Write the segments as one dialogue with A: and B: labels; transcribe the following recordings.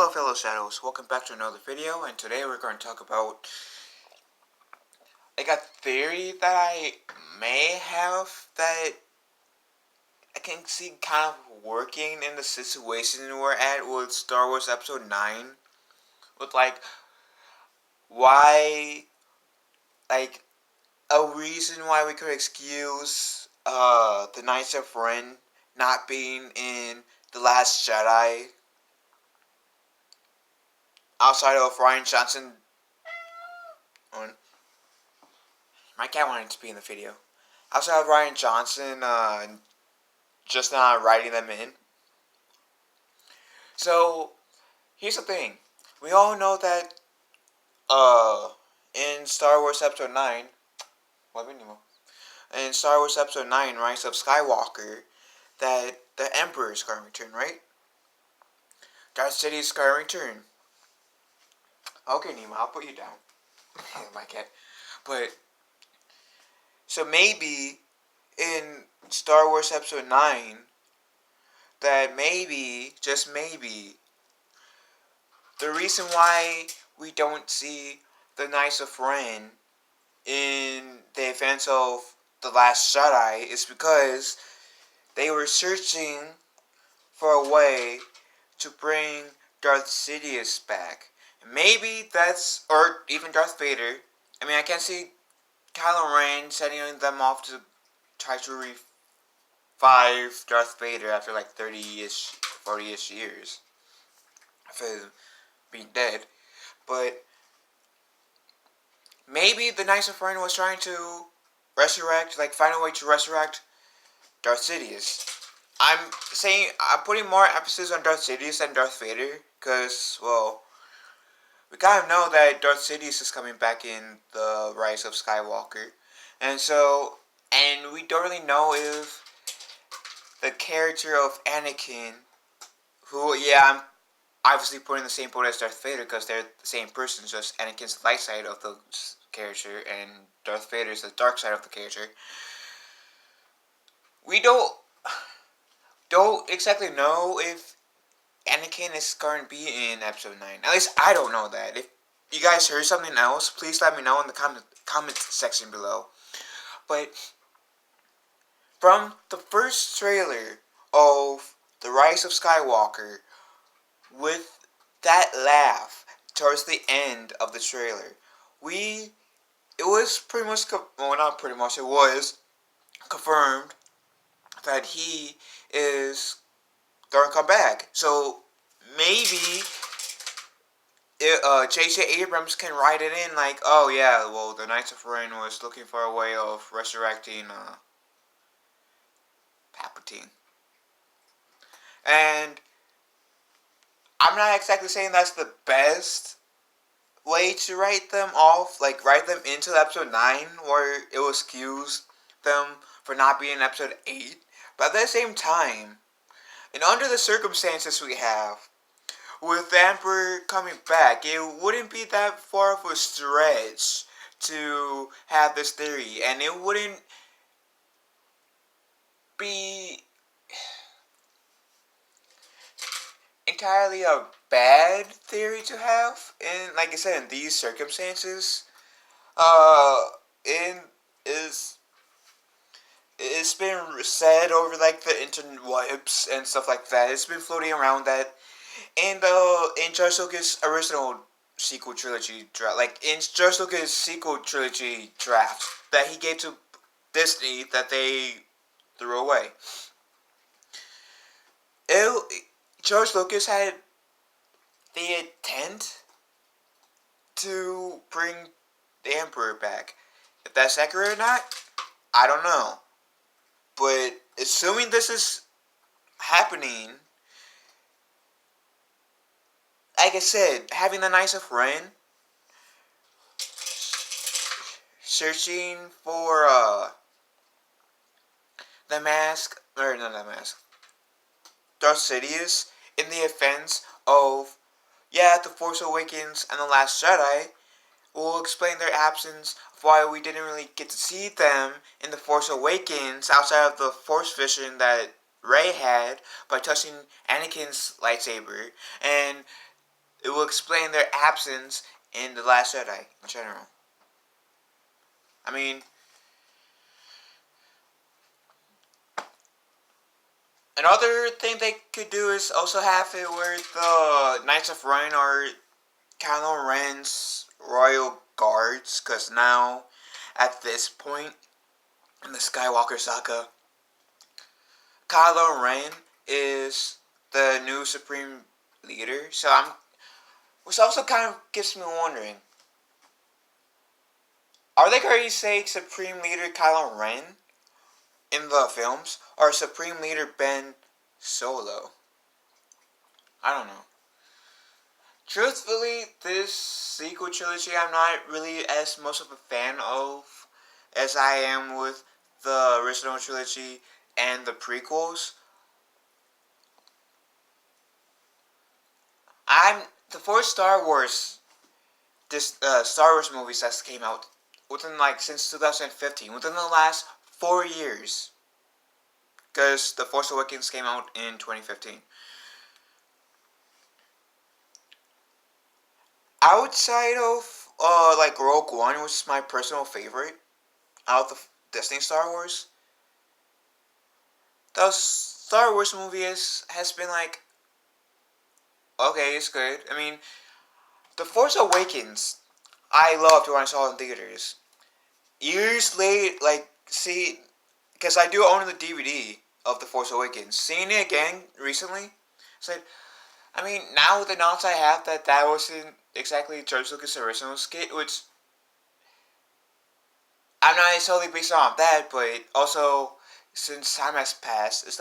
A: Hello fellow Shadows, welcome back to another video, and today we're going to talk about a theory that I may have that I can see kind of working in the situation we're at with Star Wars Episode 9. With why, a reason why we could excuse the Knights of Ren not being in The Last Jedi outside of Rian Johnson. My cat wanted to be in the video. Outside of Rian Johnson, just not writing them in. So, here's the thing. We all know that, in Star Wars Episode 9, in Star Wars Episode 9, Rise of Skywalker, that the Emperor is going to return, right? Darth Sidous is going to return. Okay, Nemo, I'll put you down. My cat. But, so maybe in Star Wars Episode 9, that maybe, just maybe, the reason why we don't see the Knights of Ren in the events of The Last Jedi is because they were searching for a way to bring Darth Sidious back. Maybe that's, or even Darth Vader. I mean, I can see Kylo Ren sending them off to try to revive Darth Vader after 30-ish, 40-ish years of him being dead. But maybe the Knights of Ren was trying to resurrect, find a way to resurrect Darth Sidious. I'm putting more emphasis on Darth Sidious than Darth Vader, because, well, we kind of know that Darth Sidous is coming back in the Rise of Skywalker. And we don't really know if the character of Anakin, who, yeah, I'm obviously putting the same boat as Darth Vader because they're the same person, just Anakin's the light side of the character and Darth Vader is the dark side of the character. We don't exactly know if Anakin is going to be in Episode 9. At least I don't know that. If you guys heard something else, please let me know in the comment section below. But from the first trailer of The Rise of Skywalker, with that laugh towards the end of the trailer, it was pretty much, well, not pretty much, it was confirmed that he is going to come back. So maybe J.J. Abrams can write it in oh yeah, well, the Knights of Ren was looking for a way of resurrecting Palpatine. And I'm not exactly saying that's the best way to write them off, write them into Episode 9, where it will excuse them for not being in Episode 8. But at the same time, and under the circumstances we have, with the Emperor coming back, it wouldn't be that far of a stretch to have this theory, and it wouldn't be entirely a bad theory to have. And like I said, in these circumstances, it's been said over the interwebs and stuff like that. It's been floating around that in George Lucas' original sequel trilogy draft, in George Lucas' sequel trilogy draft that he gave to Disney that they threw away. George Lucas had the intent to bring the Emperor back. If that's accurate or not, I don't know. But assuming this is happening, like I said, having the Knights of Ren searching for the mask, or not the mask, Darth Sidious in the events of, The Force Awakens and The Last Jedi, will explain their absence of why we didn't really get to see them in The Force Awakens outside of the Force vision that Rey had by touching Anakin's lightsaber. And explain their absence in The Last Jedi in general. I mean, another thing they could do is also have it where the Knights of Ren are Kylo Ren's royal guards, because now, at this point in the Skywalker saga, Kylo Ren is the new Supreme Leader. Which also kind of gets me wondering, are they going to say Supreme Leader Kylo Ren in the films, or Supreme Leader Ben Solo? I don't know. Truthfully, this sequel trilogy I'm not really as much of a fan of as I am with the original trilogy and the prequels. The four Star Wars Star Wars movies that came out since 2015, within the last 4 years, because The Force Awakens came out in 2015. Outside of Rogue One, which is my personal favorite out of the Disney Star Wars, the Star Wars movie has been okay, it's good. I mean, The Force Awakens, I loved when I saw it in theaters. Years later, because I do own the DVD of The Force Awakens. Seeing it again recently, said, I mean, now with the knowledge I have that wasn't exactly George Lucas' original skit, which I'm not necessarily based on that, but also since time has passed, it's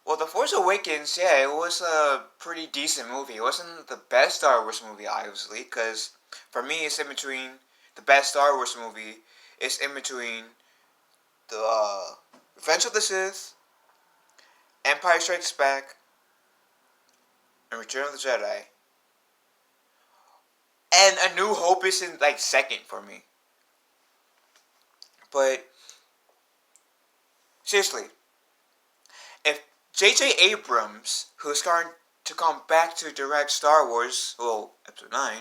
A: well, The Force Awakens, yeah, it was a pretty decent movie. It wasn't the best Star Wars movie, obviously, because for me, it's in between the best Star Wars movie. It's in between the Revenge of the Sith, Empire Strikes Back, and Return of the Jedi. And A New Hope is in second for me. But seriously, if J.J. Abrams, who's going to come back to direct Star Wars, Episode 9,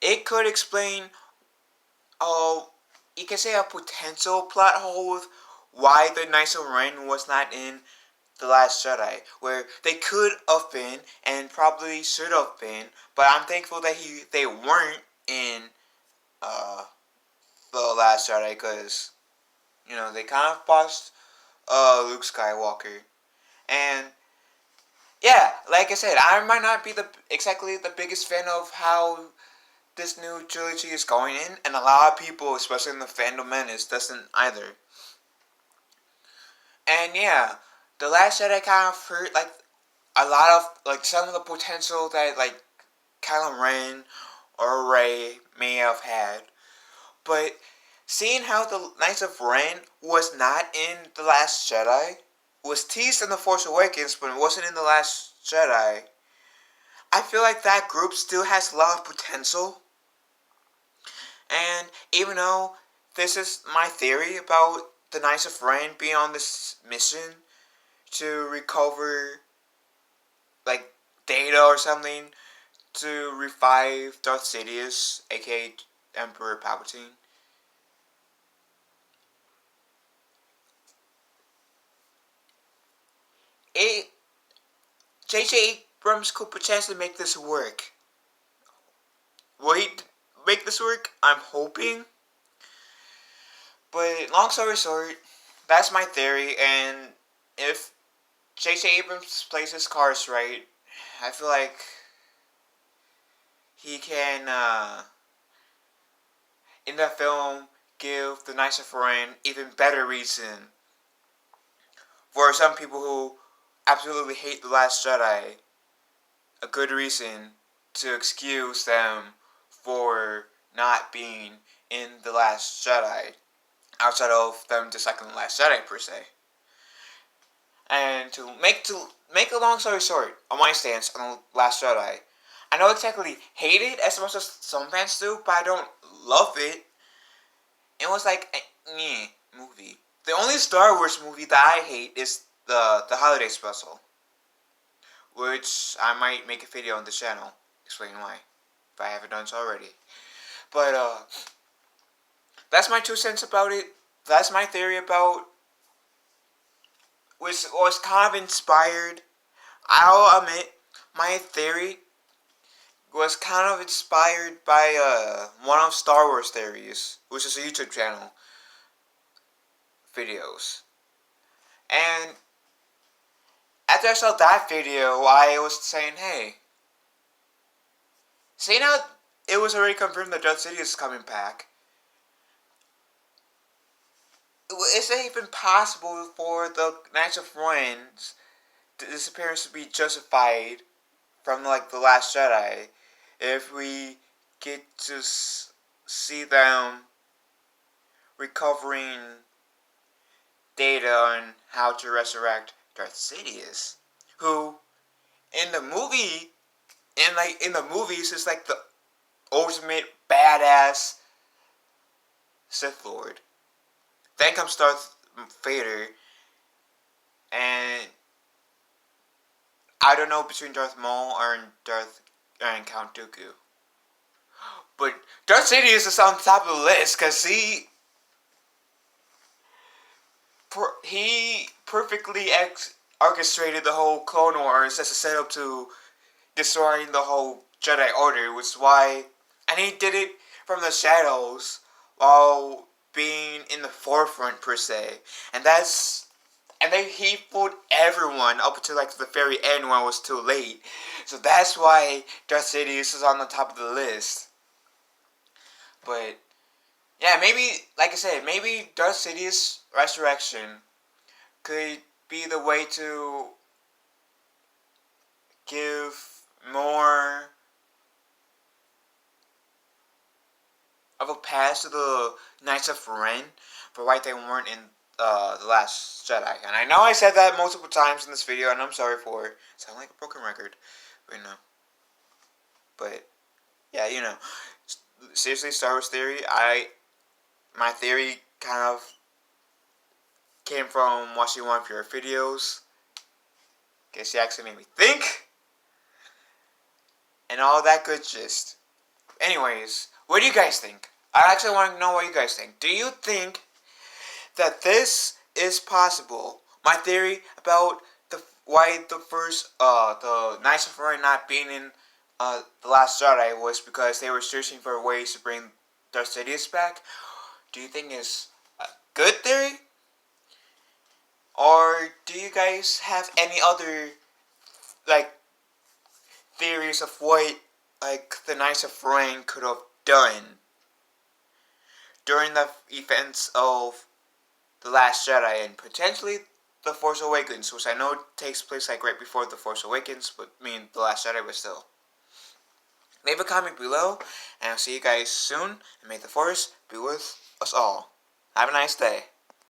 A: it could explain, you can say a potential plot hole with why the Knights of Ren was not in The Last Jedi, where they could have been and probably should have been, but I'm thankful that they weren't in The Last Jedi, because they kind of botched Luke Skywalker. And yeah, like I said, I might not be exactly the biggest fan of how this new trilogy is going in, and a lot of people, especially in the fandom menace, doesn't either. And yeah, The Last Jedi kind of hurt a lot of some of the potential that Kylo Ren or Rey may have had. But seeing how the Knights of Ren was not in The Last Jedi, was teased in The Force Awakens, but it wasn't in The Last Jedi, I feel like that group still has a lot of potential. And even though this is my theory about the Knights of Ren being on this mission to recover data or something to revive Darth Sidous, aka Emperor Palpatine, J.J. Abrams could potentially make this work. Will he make this work? I'm hoping. But long story short, that's my theory, and if J.J. Abrams plays his cards right, I feel like he can, in that film, give the Knights of Ren even better reason for some people who absolutely hate The Last Jedi, a good reason to excuse them for not being in The Last Jedi, outside of them disliking The Last Jedi per se. And to make a long story short on my stance on The Last Jedi, I don't exactly hate it as much as some fans do, but I don't love it. It was a movie. The only Star Wars movie that I hate is the holiday special, which I might make a video on the channel explain why, if I haven't done so already. But that's my 2 cents about it. That's my theory about was kind of inspired. I'll admit, my theory was kind of inspired by one of Star Wars theories, which is a YouTube channel videos. And after I saw that video, I was saying, hey, see now, it was already confirmed that Darth Sidous is coming back. Is it even possible for the Knights of Ren's disappearance to be justified from like the Last Jedi if we get to see them recovering data on how to resurrect Darth Sidious, who in the movies is like the ultimate badass Sith Lord. Then comes Darth Vader, and I don't know between Darth Maul and Count Dooku. But Darth Sidious is on top of the list because he perfectly orchestrated the whole Clone Wars as a setup to destroying the whole Jedi Order, which is why, and he did it from the shadows while being in the forefront per se, and then he fooled everyone up until like the very end when it was too late. So that's why Darth Sidious is on the top of the list. But yeah, maybe, like I said, maybe Darth Sidious' resurrection could be the way to give more of a pass to the Knights of Ren for why they weren't in The Last Jedi. And I know I said that multiple times in this video, and I'm sorry for it. Sound like a broken record, but But yeah, seriously, Star Wars theory. My theory kind of came from watching one of your videos. Guess you actually made me think, and all that good gist. Anyways, what do you guys think? I actually want to know what you guys think. Do you think that this is possible? My theory about why the Knights of Ren not being in The Last Jedi was because they were searching for ways to bring Darth Sidious back. Do you think it's a good theory? Or do you guys have any other like theories of what like the Knights of Ren could have done during the events of The Last Jedi and potentially The Force Awakens, which I know takes place like right before The Force Awakens, but The Last Jedi, but still. Leave a comment below, and I'll see you guys soon, and may the Force be with us all. Have a nice day.